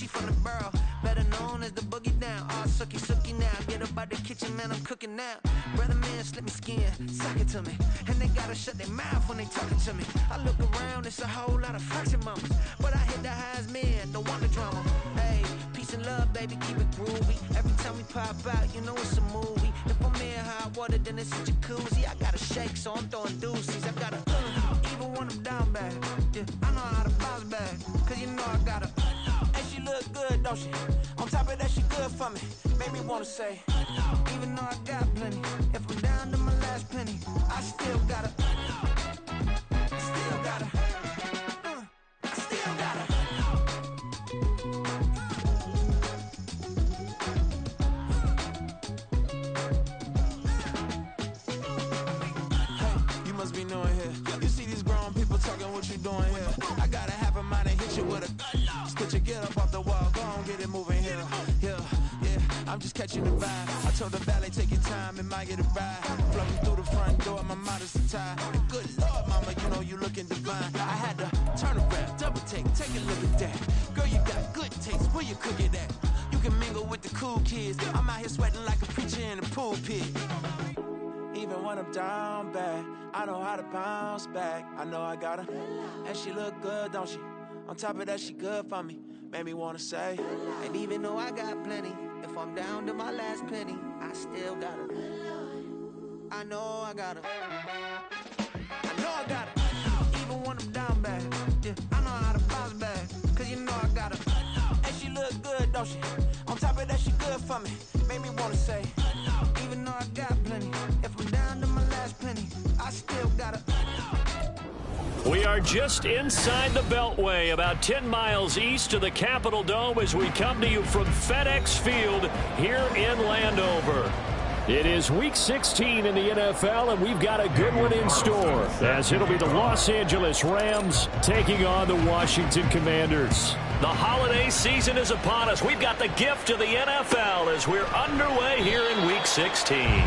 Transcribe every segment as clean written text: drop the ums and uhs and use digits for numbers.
she from the borough, better known as the boogie down. All sucky sucky now, get up out the kitchen, man, I'm cooking now. Brother man, slip me skin, suck it to me. And they gotta shut their mouth when they talking to me. I look around, it's a whole lot of flexing mamas, but I hit the highs, man, don't want the drama. Hey, peace and love, baby, keep it groovy. Every time we pop out, you know it's a movie. If I'm in hot water, then it's a jacuzzi. I gotta shake, so I'm throwing deuces. I gotta, even when I'm down bad, yeah, I know how to bounce back, cause you know I gotta, and she look good, don't she? On top of that, she good for me, made me wanna say, even though I got plenty, if I'm down to my last penny, I still gotta, I still gotta. Talking what you doing here. I gotta have a mind and hit you with a stitch you, get up off the wall, go on, get it moving here. Yeah, I'm just catching the vibe. I told the valet, take your time, it might get a ride. Floating through the front door, my modest attire. And good Lord, mama, you know you looking divine. I had to turn around, double take a look at that. Girl, you got good taste, where you cook it at? You can mingle with the cool kids. I'm out here sweating like a preacher in a pulpit. Even when I'm down bad, I know how to bounce back. I know I got her, and she look good, don't she? On top of that, she good for me, made me wanna say. And even though I got plenty, if I'm down to my last penny, I still got her. I know I got her. I know I got her. Even when I'm down bad, yeah, I know how to bounce back, cause you know I got her. And she look good, don't she? On top of that, she good for me, made me wanna say. Even though I got plenty, if I'm down to my last penny, I still got it. We are just inside the Beltway, about 10 miles east of the Capitol Dome as we come to you from FedEx Field here in Landover. It is Week 16 in the NFL, and we've got a good one in store, as it'll be the Los Angeles Rams taking on the Washington Commanders. The holiday season is upon us. We've got the gift of the NFL as we're underway here in Week 16.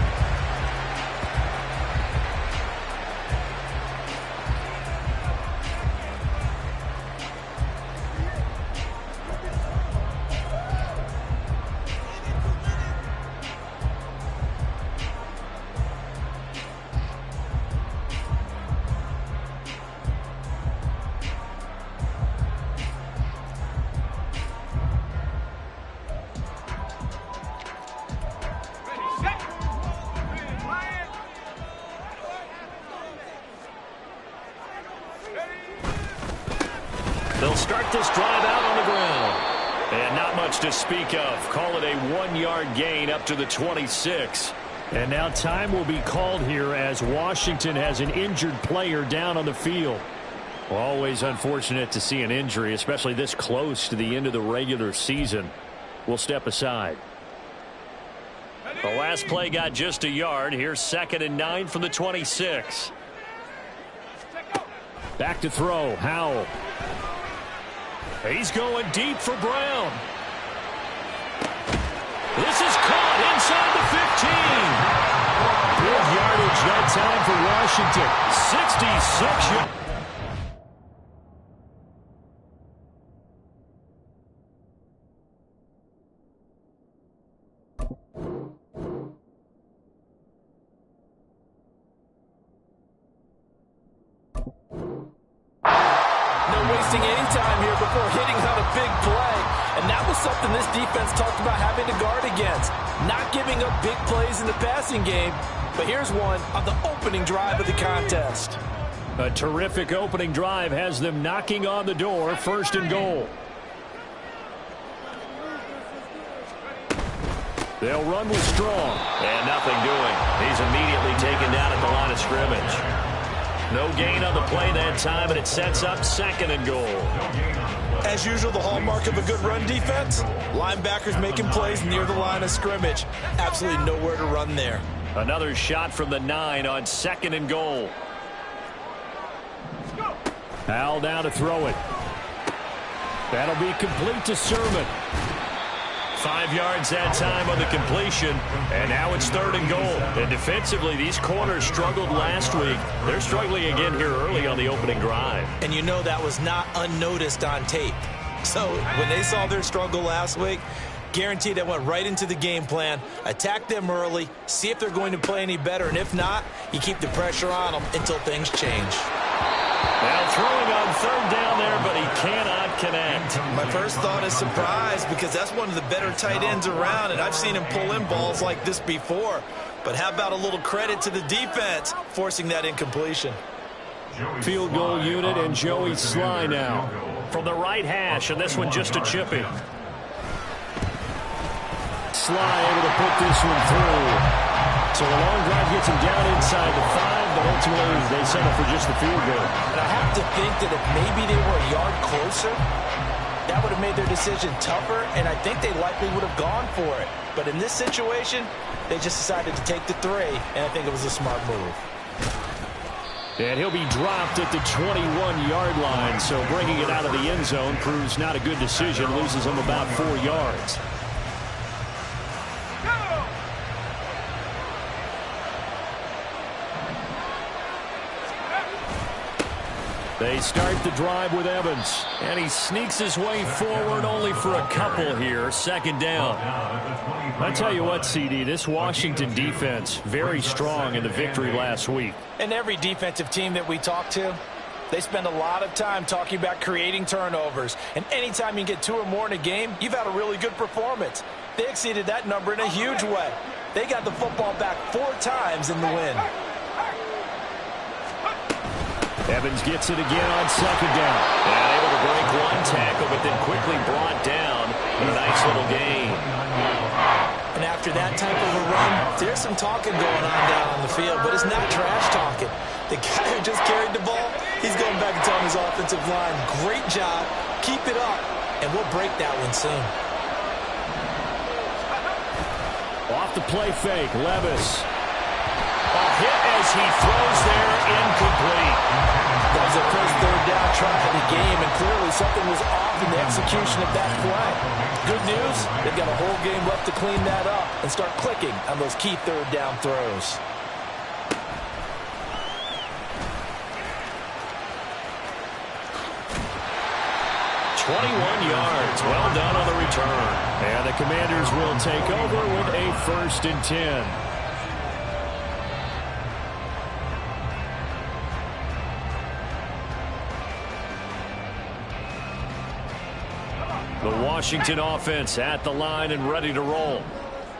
They'll start this drive out on the ground. And not much to speak of. Call it a 1-yard gain up to the 26. And now time will be called here as Washington has an injured player down on the field. Well, always unfortunate to see an injury, especially this close to the end of the regular season. We'll step aside. The last play got just a yard. Here's 2nd and 9 from the 26. Back to throw. Howell. He's going deep for Brown. This is caught inside the 15. Good yardage that time for Washington. 66 yards. Wasting any time here before hitting on a big play. And that was something this defense talked about having to guard against. Not giving up big plays in the passing game. But here's one on the opening drive of the contest. A terrific opening drive has them knocking on the door. 1st and goal. They'll run with Strong. And nothing doing. He's immediately taken down at the line of scrimmage. No gain on the play that time, and it sets up 2nd and goal. As usual, the hallmark of a good run defense, linebackers making plays near the line of scrimmage. Absolutely nowhere to run there. Another shot from the 9 on 2nd and goal. Howell down to throw it. That'll be complete to Sermon. 5 yards that time on the completion, and now it's 3rd and goal. And defensively, these corners struggled last week. They're struggling again here early on the opening drive. And you know that was not unnoticed on tape. So when they saw their struggle last week, guaranteed they went right into the game plan, attack them early, see if they're going to play any better, and if not, you keep the pressure on them until things change. Now throwing on third down there, but he cannot connect. My first thought is surprise, because that's one of the better tight ends around, and I've seen him pull in balls like this before. But how about a little credit to the defense forcing that incompletion? Field goal unit and Joey Sly now from the right hash, and this one just a chippy. Sly able to put this one through. So a long drive gets him down inside the 5, but ultimately they settle for just the field goal. And I have to think that if maybe they were a yard closer, that would have made their decision tougher, and I think they likely would have gone for it. But in this situation, they just decided to take the 3, and I think it was a smart move. And he'll be dropped at the 21-yard line, so bringing it out of the end zone proves not a good decision, loses him about 4 yards. They start the drive with Evans, and he sneaks his way forward only for a couple here, second down. I tell you what, CD, this Washington defense, very strong in the victory last week. And every defensive team that we talk to, they spend a lot of time talking about creating turnovers. And anytime you get 2 or more in a game, you've had a really good performance. They exceeded that number in a huge way. They got the football back 4 times in the win. Evans gets it again on second down. And able to break one tackle, but then quickly brought down. A nice little gain. And after that type of a run, there's some talking going on down on the field, but it's not trash talking. The guy who just carried the ball, he's going back and telling his offensive line, great job, keep it up, and we'll break that one soon. Off the play fake, Levis. A hit as he throws there, incomplete. That was the first third down try of the game, and clearly something was off in the execution of that play. Good news, they've got a whole game left to clean that up and start clicking on those key third down throws. yards. Well done on the return. And the Commanders will take over with a 1st and 10. The Washington offense at the line and ready to roll.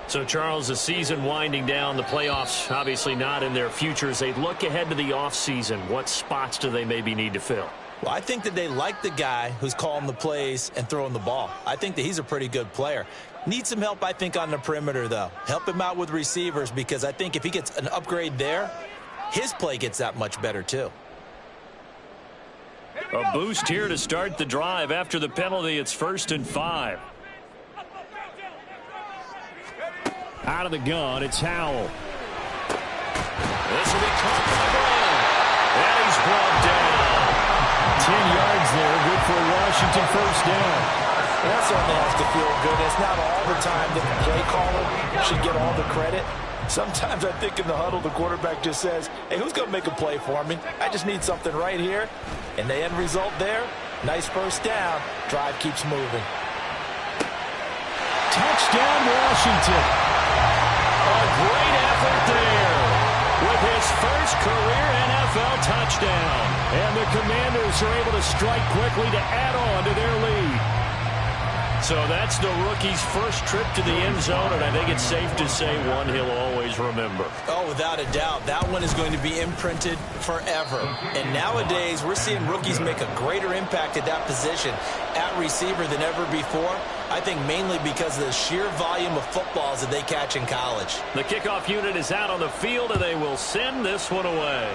So, Charles, the season winding down, the playoffs obviously not in their future. As they look ahead to the offseason, what spots do they maybe need to fill? Well, I think that they like the guy who's calling the plays and throwing the ball. I think that he's a pretty good player. Needs some help, I think, on the perimeter, though. Help him out with receivers, because I think if he gets an upgrade there, his play gets that much better, too. A boost here to start the drive. After the penalty, it's 1st and 5. Out of the gun, it's Howell. This will be caught by Brown. And he's brought down. 10 yards there, good for Washington, 1st down. That certainly has to feel good. It's not all the time that the play caller should get all the credit. Sometimes I think in the huddle, the quarterback just says, hey, who's going to make a play for me? I just need something right here. And the end result there, nice 1st down. Drive keeps moving. Touchdown, Washington. A great effort there with his first career NFL touchdown. And the Commanders are able to strike quickly to add on to their lead. So that's the rookie's first trip to the end zone, and I think it's safe to say one he'll always remember. Oh, without a doubt. That one is going to be imprinted forever. And nowadays, we're seeing rookies make a greater impact at that position at receiver than ever before. I think mainly because of the sheer volume of footballs that they catch in college. The kickoff unit is out on the field, and they will send this one away.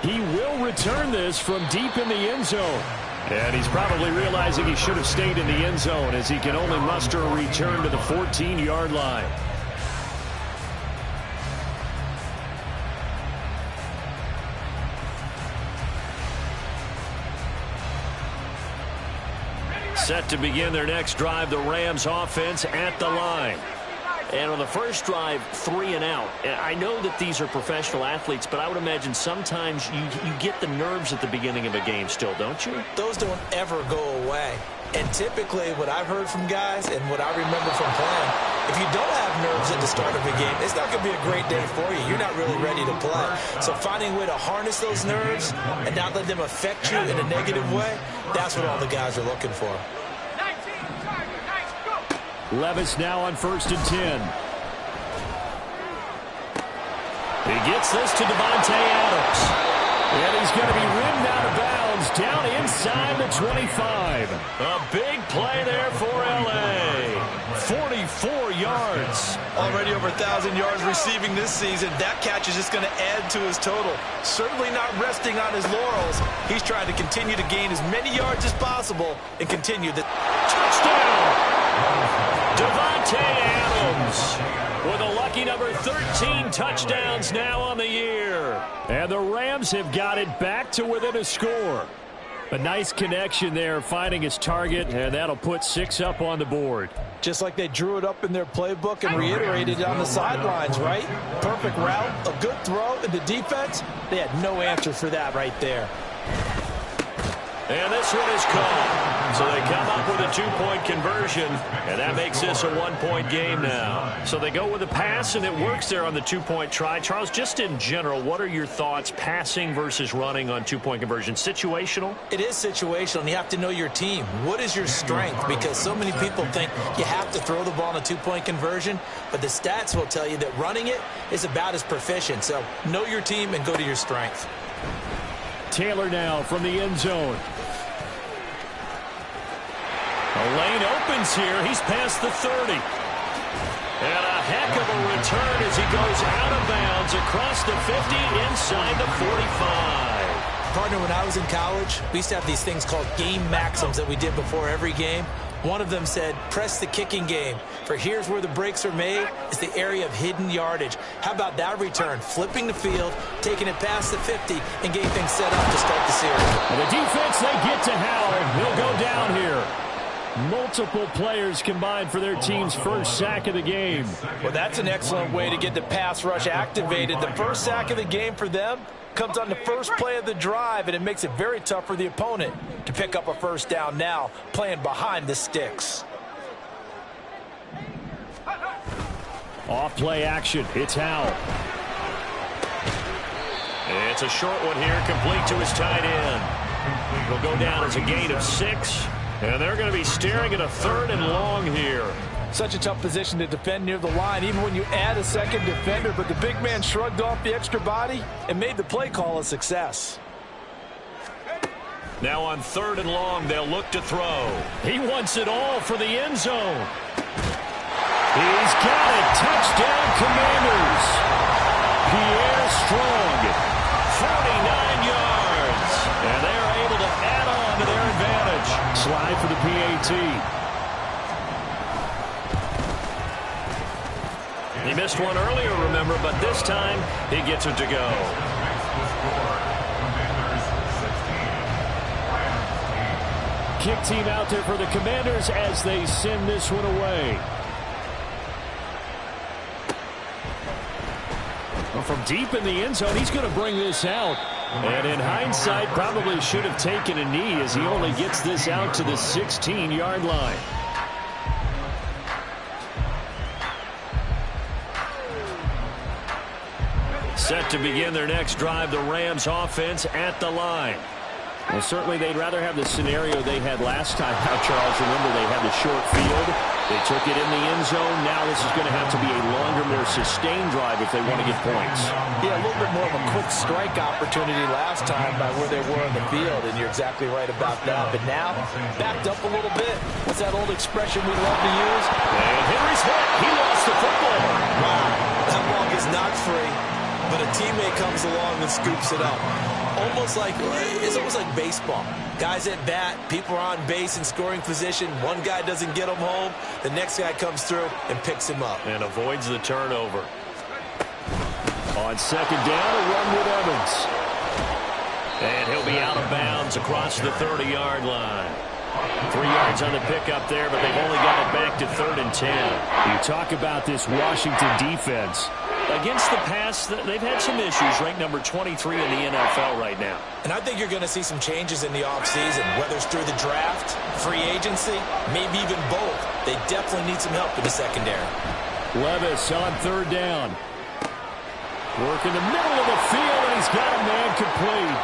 He will return this from deep in the end zone. And he's probably realizing he should have stayed in the end zone, as he can only muster a return to the 14-yard line. Set to begin their next drive, the Rams offense at the line. And on the first drive, 3 and out. And I know that these are professional athletes, but I would imagine sometimes you get the nerves at the beginning of a game still, don't you? Those don't ever go away. And typically what I've heard from guys and what I remember from playing, if you don't have nerves at the start of a game, it's not going to be a great day for you. You're not really ready to play. So finding a way to harness those nerves and not let them affect you in a negative way, that's what all the guys are looking for. Levis now on 1st and 10. He gets this to Davante Adams. And he's going to be ridden out of bounds down inside the 25. A big play there for L.A. 44 yards. Already over 1,000 yards receiving this season. That catch is just going to add to his total. Certainly not resting on his laurels. He's trying to continue to gain as many yards as possible and continue the touchdown. Davante Adams with a lucky number 13 touchdowns now on the year. And the Rams have got it back to within a score. A nice connection there, finding his target, and that'll put 6 up on the board. Just like they drew it up in their playbook and reiterated it on the sidelines, right? Perfect route, a good throw, and the defense, they had no answer for that right there. And this one is caught. So they come up with a 2-point conversion, and that makes this a 1-point game now. So they go with a pass, and it works there on the 2-point try. Charles, just in general, what are your thoughts passing versus running on 2-point conversion? Situational? It is situational, and you have to know your team. What is your strength? Because so many people think you have to throw the ball in a 2-point conversion, but the stats will tell you that running it is about as proficient. So know your team and go to your strength. Taylor now from the end zone. A lane opens here. He's past the 30. And a heck of a return as he goes out of bounds across the 50 inside the 45. Partner, when I was in college, we used to have these things called game maxims that we did before every game. One of them said, press the kicking game. For here's where the breaks are made. It's the area of hidden yardage. How about that return? Flipping the field, taking it past the 50, and getting things set up to start the series. And the defense, they get to Howell. He'll go down here. Multiple players combined for their team's first sack of the game. Well, that's an excellent way to get the pass rush activated. The first sack of the game for them comes on the first play of the drive, and it makes it very tough for the opponent to pick up a first down now, playing behind the sticks. Off play action. It's Howell. It's a short one here, complete to his tight end. It'll go down as a gain of 6. And they're going to be staring at a 3rd and long here. Such a tough position to defend near the line, even when you add a second defender. But the big man shrugged off the extra body and made the play call a success. Now on 3rd and long, they'll look to throw. He wants it all for the end zone. He's got it. Touchdown, Commanders. Pierre Strong, 49 yards. And they are able to add on to their advantage. Slide for the PAT. He missed one earlier, remember, but this time he gets it to go. Kick team out there for the Commanders as they send this one away. Well, from deep in the end zone, he's going to bring this out. And in hindsight, probably should have taken a knee as he only gets this out to the 16-yard line. Set to begin their next drive, the Rams offense at the line. Well, certainly they'd rather have the scenario they had last time out, Charles. Remember, they had the short field. They took it in the end zone. Now this is going to have to be a longer, more sustained drive if they want to get points. Yeah, a little bit more of a quick strike opportunity last time by where they were in the field, and you're exactly right about that. But now, backed up a little bit. What's that old expression we love to use? And Henry's hit. He lost the football. Wow, that ball is not free, but a teammate comes along and scoops it up. It's almost like baseball. Guys at bat, people are on base in scoring position. One guy doesn't get him home. The next guy comes through and picks him up. And avoids the turnover. On 2nd down, a run with Evans. And he'll be out of bounds across the 30-yard line. 3 yards on the pickup there, but they've only got it back to 3rd and 10. You talk about this Washington defense. Against the pass, they've had some issues, ranked number 23 in the NFL right now. And I think you're going to see some changes in the offseason, whether it's through the draft, free agency, maybe even both. They definitely need some help in the secondary. Levis on 3rd down. Working the middle of the field, and he's got a man complete.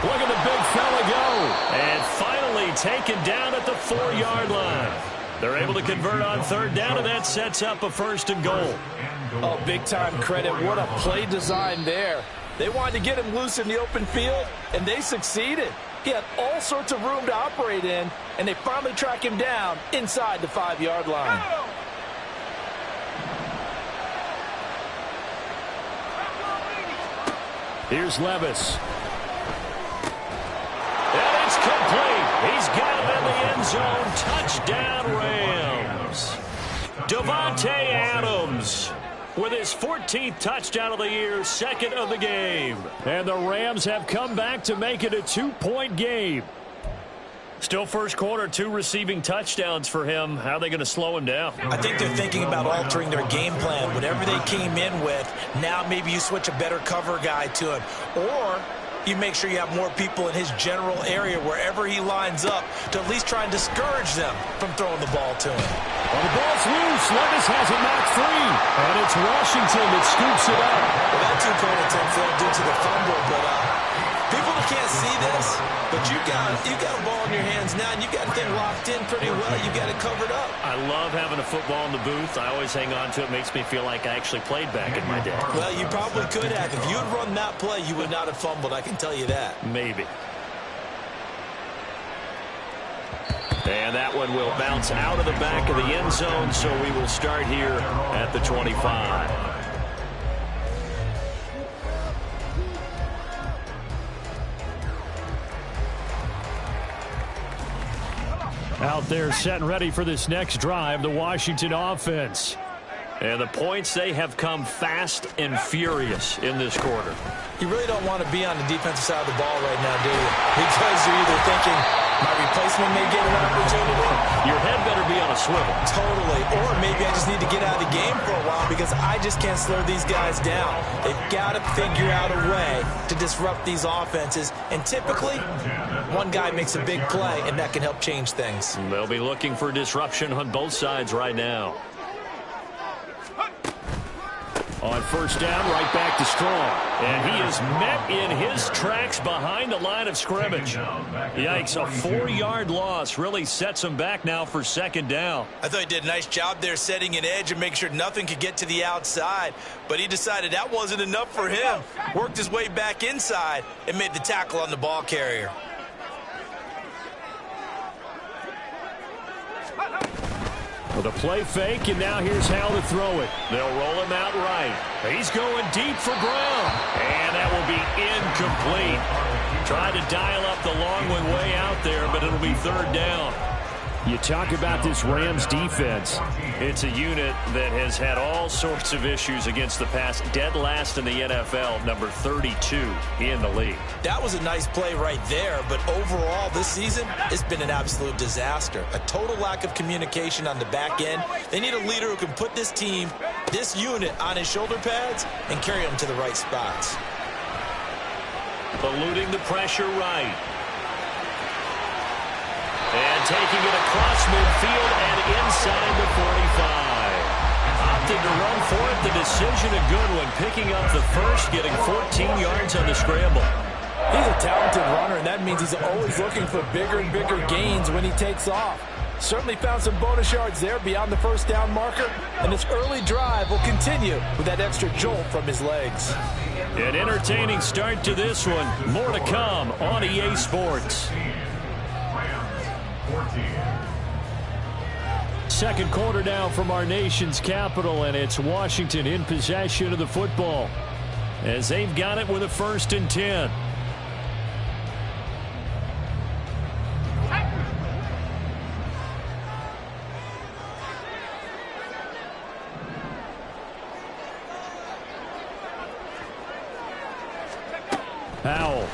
Look at the big fella go. And finally taken down at the 4-yard line. They're able to convert on 3rd down, and that sets up a 1st and goal. Oh, big-time credit. What a play design there. They wanted to get him loose in the open field, and they succeeded. He had all sorts of room to operate in, and they finally track him down inside the 5-yard line. Here's Levis. And it's complete. He's got him in the end zone. Touchdown, Rams. Davante Adams with his 14th touchdown of the year, 2nd of the game. And the Rams have come back to make it a 2-point game. Still first quarter, 2 receiving touchdowns for him. How are they going to slow him down? I think they're thinking about altering their game plan. Whatever they came in with, now maybe you switch a better cover guy to him. Or you make sure you have more people in his general area wherever he lines up to at least try and discourage them from throwing the ball to him. Well, the ball's loose. Levis has it knocked free. And it's Washington that scoops it up. Well, that 2-point attempt failed due to the fumble, but people that can't see this, but you got a ball in your hands now, and you got the thing locked in pretty well. You got it covered up. I love having a football in the booth. I always hang on to it. Makes me feel like I actually played back in my day. Well, you probably could have. If you had run that play, you would not have fumbled. I can tell you that. Maybe. And that one will bounce out of the back of the end zone, so we will start here at the 25. Out there set and ready for this next drive, the Washington offense. And the points, they have come fast and furious in this quarter. You really don't want to be on the defensive side of the ball right now, do you? Because you're either thinking, my replacement may get an opportunity. Your head better be on a swivel. Totally. Or maybe I just need to get out of the game for a while because I just can't slow these guys down. They've got to figure out a way to disrupt these offenses. And typically, one guy makes a big play, and that can help change things. They'll be looking for disruption on both sides right now. On 1st down, right back to Strong. And he is met in his tracks behind the line of scrimmage. Yikes, a 4-yard loss really sets him back now for 2nd down. I thought he did a nice job there setting an edge and making sure nothing could get to the outside. But he decided that wasn't enough for him. Worked his way back inside and made the tackle on the ball carrier. With a play fake, and now here's how to throw it. They'll roll him out right. He's going deep for Brown. And that will be incomplete. Tried to dial up the long one way out there, but it'll be 3rd down. You talk about this Rams defense. It's a unit that has had all sorts of issues against the pass. Dead last in the NFL, number 32 in the league. That was a nice play right there, but overall this season, it's been an absolute disaster. A total lack of communication on the back end. They need a leader who can put this team, this unit, on his shoulder pads and carry them to the right spots. Eluding the pressure right. And taking it across midfield and inside the 45. Opted to run for it. The decision a good one. Picking up the 1st, getting 14 yards on the scramble. He's a talented runner, and that means he's always looking for bigger and bigger gains when he takes off. Certainly found some bonus yards there beyond the 1st down marker, and this early drive will continue with that extra jolt from his legs. An entertaining start to this one. More to come on EA Sports. 2nd quarter now from our nation's capital, and it's Washington in possession of the football as they've got it with a 1st and 10. Powell.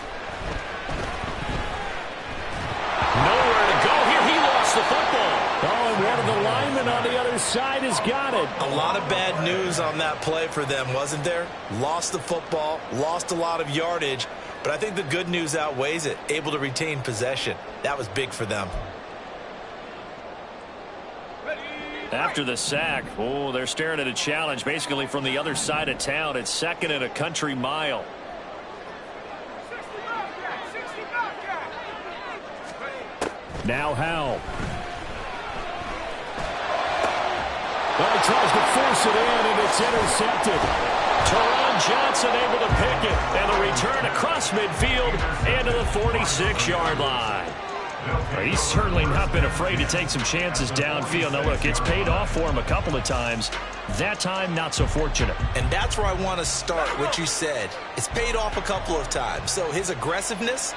Nowhere to go here. He the football. Oh, and one of the linemen on the other side has got it. A lot of bad news on that play for them, wasn't there? Lost the football, lost a lot of yardage, but I think the good news outweighs it. Able to retain possession. That was big for them. After the sack, oh, they're staring at a challenge basically from the other side of town. It's second and a country mile. Now Howell. Well, he tries to force it in, and it's intercepted. Teron Johnson able to pick it, and the return across midfield and to the 46-yard line. He's certainly not been afraid to take some chances downfield. Now, look, it's paid off for him a couple of times. That time, not so fortunate. And that's where I want to start, what you said. It's paid off a couple of times. So his aggressiveness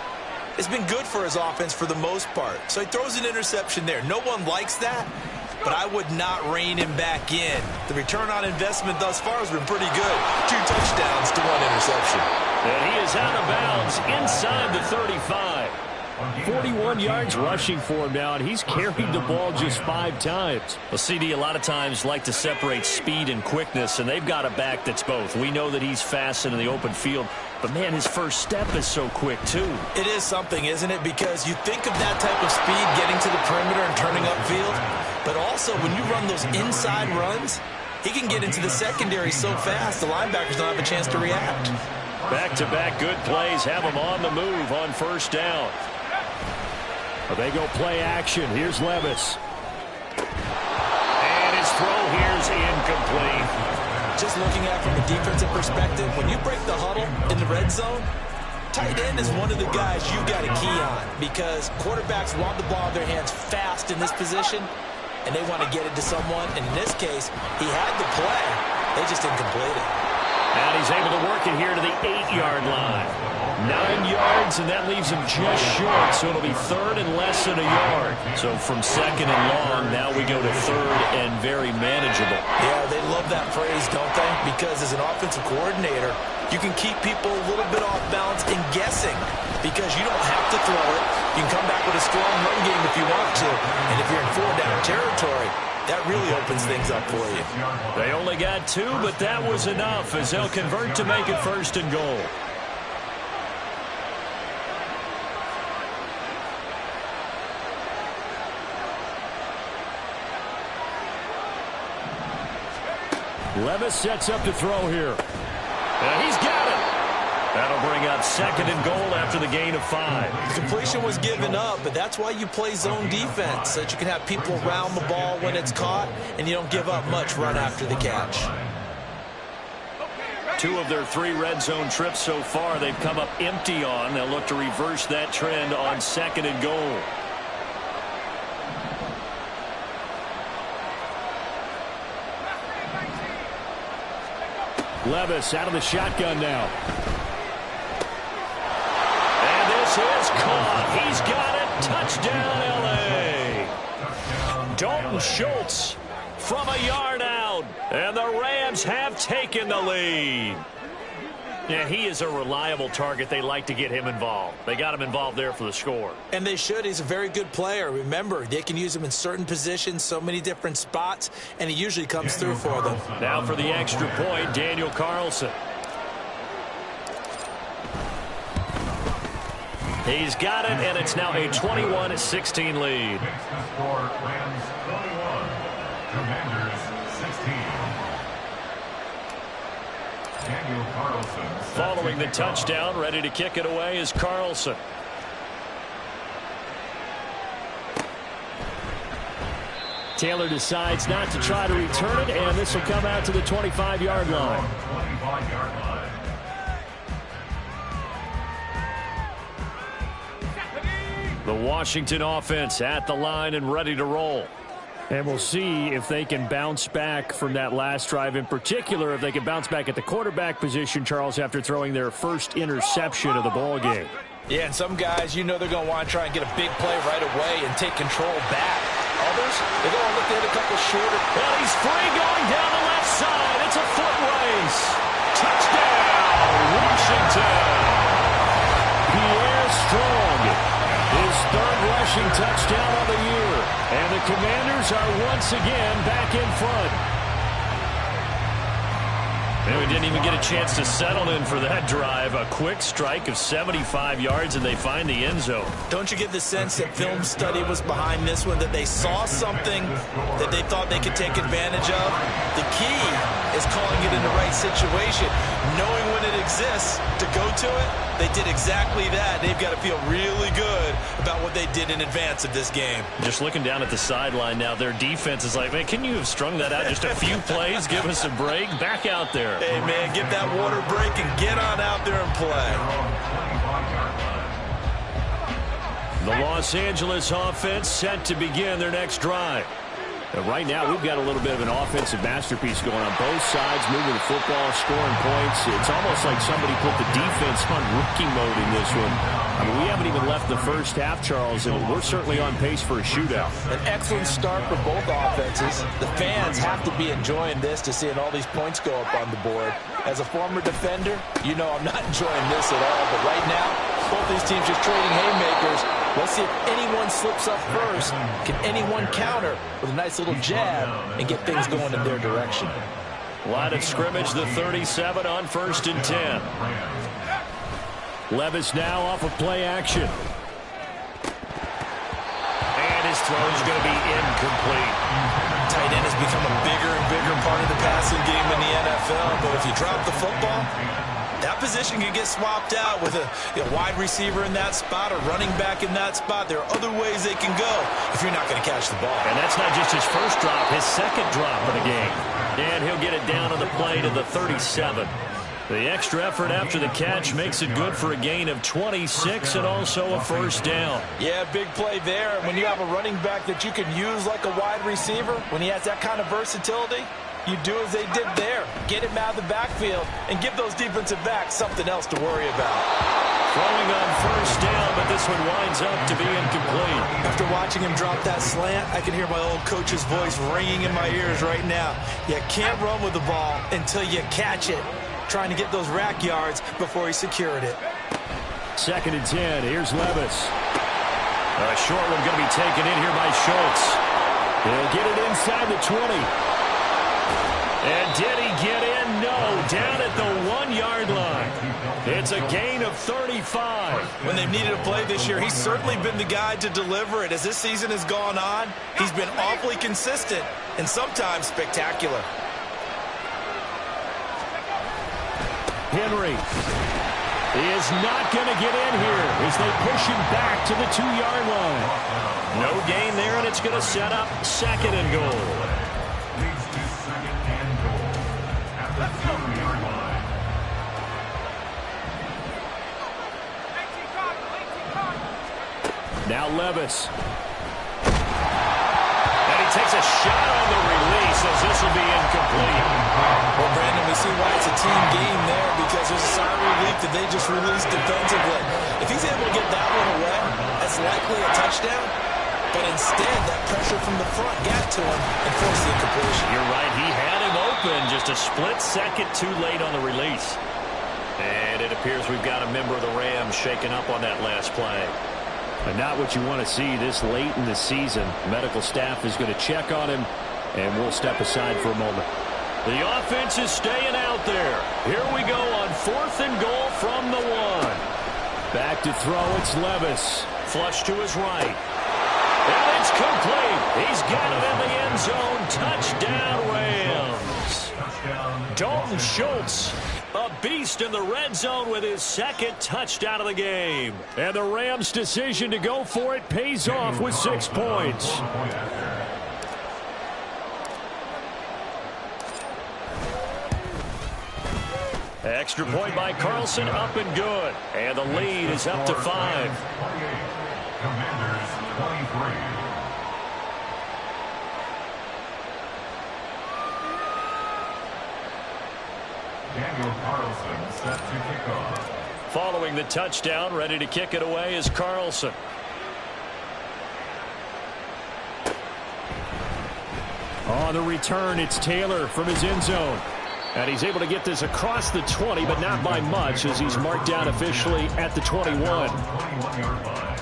has been good for his offense for the most part. So he throws an interception there. No one likes that, but I would not rein him back in. The return on investment thus far has been pretty good. 2 touchdowns to 1 interception. And he is out of bounds inside the 35. 41 yards rushing for him now, and he's carried the ball just 5 times. Well, CD a lot of times like to separate speed and quickness, and they've got a back that's both. We know that he's fast in the open field, but, man, his first step is so quick, too. It is something, isn't it? Because you think of that type of speed getting to the perimeter and turning upfield, but also when you run those inside runs, he can get into the secondary so fast the linebackers don't have a chance to react. Back-to-back good plays have him on the move on first down. They go play action. Here's Levis. And his throw here's incomplete. Just looking at it from a defensive perspective, when you break the huddle in the red zone, tight end is one of the guys you've got to key on because quarterbacks want the ball in their hands fast in this position, and they want to get it to someone. And in this case, he had the play. They just didn't complete it. And he's able to work it here to the 8-yard line. 9 yards, and that leaves him just short, so it'll be third and less than a yard. So from second and long, now we go to third and very manageable. Yeah, they love that phrase, don't they? Because as an offensive coordinator, you can keep people a little bit off balance and guessing because you don't have to throw it. You can come back with a strong run game if you want to, and if you're in 4-down territory, that really opens things up for you. They only got 2, but that was enough as they'll convert to make it first and goal. Levis sets up to throw here. And he's got it. That'll bring up second and goal after the gain of 5. Completion was given up, but that's why you play zone defense, so that you can have people around the ball when it's caught, and you don't give up much run after the catch. 2 of their 3 red zone trips so far they've come up empty on. They'll look to reverse that trend on second and goal. Levis out of the shotgun now. And this is caught. He's got it. Touchdown, L.A. Dalton Schultz from a yard out. And the Rams have taken the lead. Yeah, he is a reliable target. They like to get him involved. They got him involved there for the score. And they should. He's a very good player. Remember, they can use him in certain positions, so many different spots, and he usually comes through for them. Now for the extra point, Daniel Carlson. He's got it, and it's now a 21-16 lead. Score, Rams 21, Commanders 16. Daniel Carlson. Following the touchdown, ready to kick it away is Carlson. Taylor decides not to try to return it, and this will come out to the 25-yard line. 25-yard line. The Washington offense at the line and ready to roll. And we'll see if they can bounce back from that last drive. In particular, if they can bounce back at the quarterback position, Charles, after throwing their first interception of the ball game. Yeah, and some guys, you know they're going to want to try and get a big play right away and take control back. Others, they're going to look to hit a couple shorter. Well, he's free going down the left side. It's a foot race. Touchdown, Washington. Pierre Strong, his 3rd rushing touchdown of the year. And the Commanders are once again back in front. And we didn't even get a chance to settle in for that drive. A quick strike of 75 yards, and they find the end zone. Don't you get the sense that film study was behind this one, that they saw something that they thought they could take advantage of? The key is calling it in the right situation, knowing when it exists to go to it. They did exactly that. They've got to feel really good about what they did in advance of this game. Just looking down at the sideline now, their defense is like, man, can you have strung that out just a few plays? Give us a break. Back out there. Hey, man, get that water break and get on out there and play. The Los Angeles offense set to begin their next drive. Right now, we've got a little bit of an offensive masterpiece going on both sides, moving the football, scoring points. It's almost like somebody put the defense on rookie mode in this one. I mean, we haven't even left the first half, Charles, and we're certainly on pace for a shootout. An excellent start for both offenses. The fans have to be enjoying this to seeing all these points go up on the board. As a former defender, you know I'm not enjoying this at all, but right now, both these teams just trading haymakers. Let's see if anyone slips up first. Can anyone counter with a nice little jab and get things going in their direction? Line of scrimmage, the 37 on 1st and 10. Levis now off of play action. And his throw is going to be incomplete. Tight end has become a bigger and bigger part of the passing game in the NFL, but if you drop the football, that position can get swapped out with a wide receiver in that spot, a running back in that spot. There are other ways they can go if you're not going to catch the ball. And that's not just his first drop, his second drop of the game. And he'll get it down on the play to the 37. The extra effort after the catch makes it good for a gain of 26 and also a first down. Yeah, big play there. And when you have a running back that you can use like a wide receiver, when he has that kind of versatility, you do as they did there. Get him out of the backfield and give those defensive backs something else to worry about. Throwing on first down, but this one winds up to be incomplete. After watching him drop that slant, I can hear my old coach's voice ringing in my ears right now. You can't run with the ball until you catch it. Trying to get those rack yards before he secured it. 2nd and 10. Here's Levis. A short one going to be taken in here by Schultz. He'll get it inside the 20. And did he get in? No. Down at the 1-yard line. It's a gain of 35. When they've needed a play this year, he's certainly been the guy to deliver it. As this season has gone on, he's been awfully consistent and sometimes spectacular. Henry is not going to get in here as they push him back to the 2-yard line. No gain there, and it's going to set up 2nd and goal. Leads to 2nd and goal at the 2-yard line. Now Levis. And he takes a shot on the release as this will be incomplete. Well, Brandon, we see why it's a team game there because there's a sign of relief that they just released defensively. If he's able to get that one away, that's likely a touchdown. But instead, that pressure from the front got to him and forced the incompletion. You're right. He had him open. Just a split second too late on the release. And it appears we've got a member of the Rams shaken up on that last play. But not what you want to see this late in the season. Medical staff is going to check on him, and we'll step aside for a moment. The offense is staying out there. Here we go on 4th and goal from the 1. Back to throw, it's Levis. Flush to his right. And it's complete. He's got it in the end zone. Touchdown, Rams. Dalton Schultz, a beast in the red zone with his 2nd touchdown of the game. And the Rams' decision to go for it pays off with 6 points. Extra point by Carlson, up and good. And the lead is up to 5. Commanders 23. Daniel Carlson set to kick off. Following the touchdown, ready to kick it away is Carlson. On the return, it's Taylor from his end zone. And he's able to get this across the 20, but not by much as he's marked down officially at the 21. 21-yard line.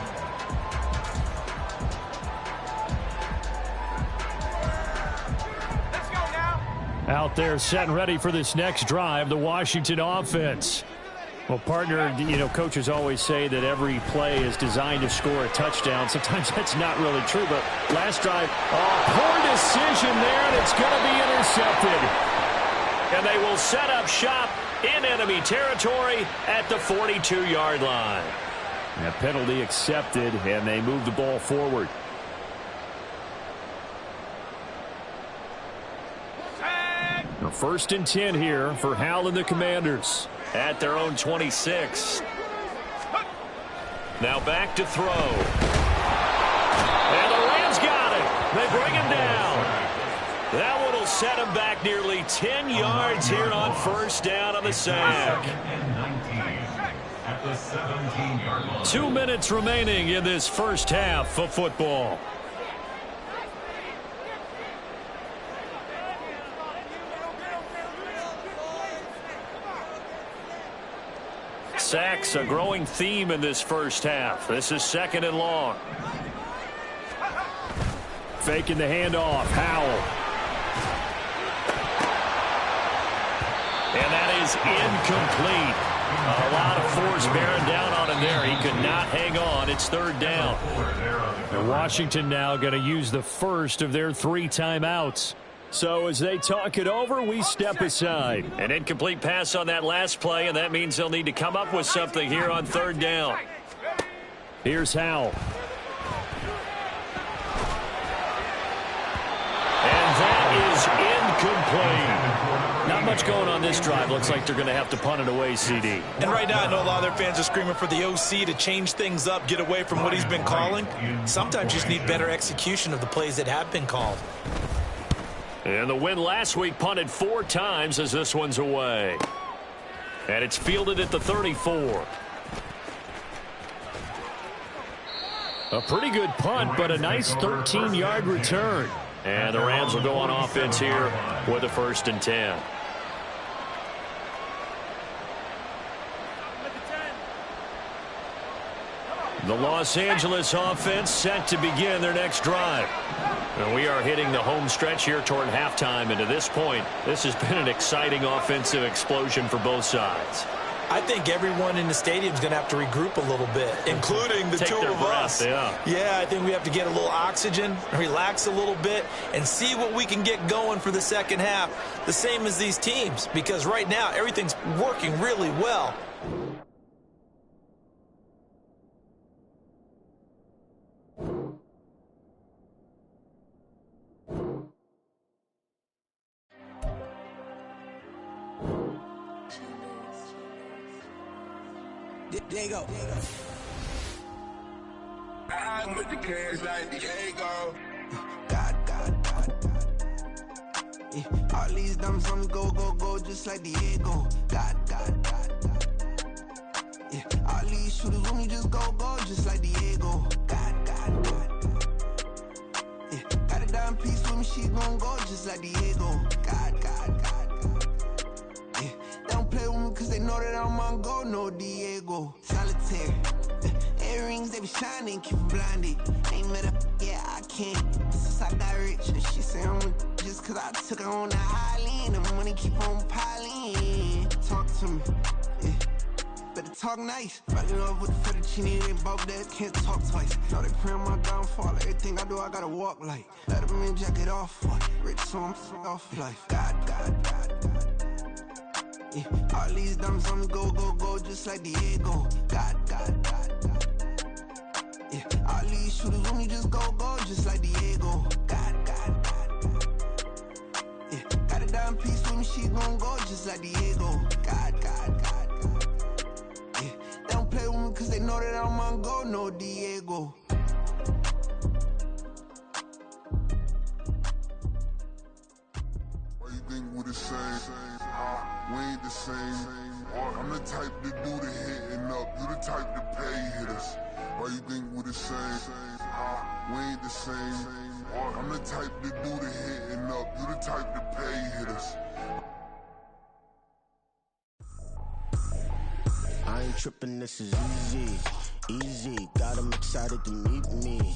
Out there set and ready for this next drive, the Washington offense. Well, partner, coaches always say that every play is designed to score a touchdown. Sometimes that's not really true, but last drive, poor decision there, and it's going to be intercepted. And they will set up shop in enemy territory at the 42-yard line. A penalty accepted, and they move the ball forward. Now, 1st and 10 here for Hal and the Commanders. At their own 26. Now back to throw. And the Rams got it. They bring him down. That one will set him back nearly 10 yards here on 1st down on the sack. At the 17-yard line. 2 minutes remaining in this first half of football. Sacks, a growing theme in this first half. This is 2nd and long. Faking the handoff. Howell. And that is incomplete. A lot of force bearing down on him there. He could not hang on. It's 3rd down. And Washington now going to use the first of their 3 timeouts. So as they talk it over, we step aside. An incomplete pass on that last play, and that means they'll need to come up with something here on 3rd down. Here's Howell. And that is incomplete. Not much going on this drive. Looks like they're going to have to punt it away, CD. And right now, I know a lot of their fans are screaming for the OC to change things up, get away from what he's been calling. Sometimes you just need better execution of the plays that have been called. And the win last week punted 4 times as this one's away. And it's fielded at the 34. A pretty good punt, but a nice 13-yard return. And the Rams will go on offense here with a 1st and 10. The Los Angeles offense set to begin their next drive. And we are hitting the home stretch here toward halftime. And to this point, this has been an exciting offensive explosion for both sides. I think everyone in the stadium is going to have to regroup a little bit, including the Take two their of breath, us. yeah, I think we have to get a little oxygen, relax a little bit, and see what we can get going for the second half, the same as these teams, because right now everything's working really well. Diego. I'm with the cash like Diego. God. Yeah, all these dumb songs go, just like Diego. God. Yeah, all these shooters with me just go, just like Diego. God. Yeah, got a dime piece with me, she gon' go just like Diego. God. Yeah, they don't play with me cause they know that I'm on go, no Diego. Solitaire. Earrings, they be shining, keep blinded. Ain't met up, yeah, I can't. Since I got rich, she say I'm just cause I took her on the island. The money keep on piling. Talk to me, yeah. Better talk nice. Falling love with the fettuccine, they both that can't talk twice. Know they pray on my downfall. Everything I do, I gotta walk like. Let them in, jacket off. Rich, so I'm off life. God. Yeah, all these dumb songs go, just like Diego. God. Yeah, all these shooters with me just go, just like Diego. God. Yeah, got a dime piece with me, she gon' go just like Diego. God. Yeah, they don't play with me cause they know that I'm on go, no Diego. Why you think we the same? We ain't the same. I'm the type to do the hitting up. You the type to pay hitters. Why you think we the same? We ain't the same. I'm the type to do the hitting up. You the type to pay hitters. I ain't tripping, this is easy. Got 'em excited to meet me.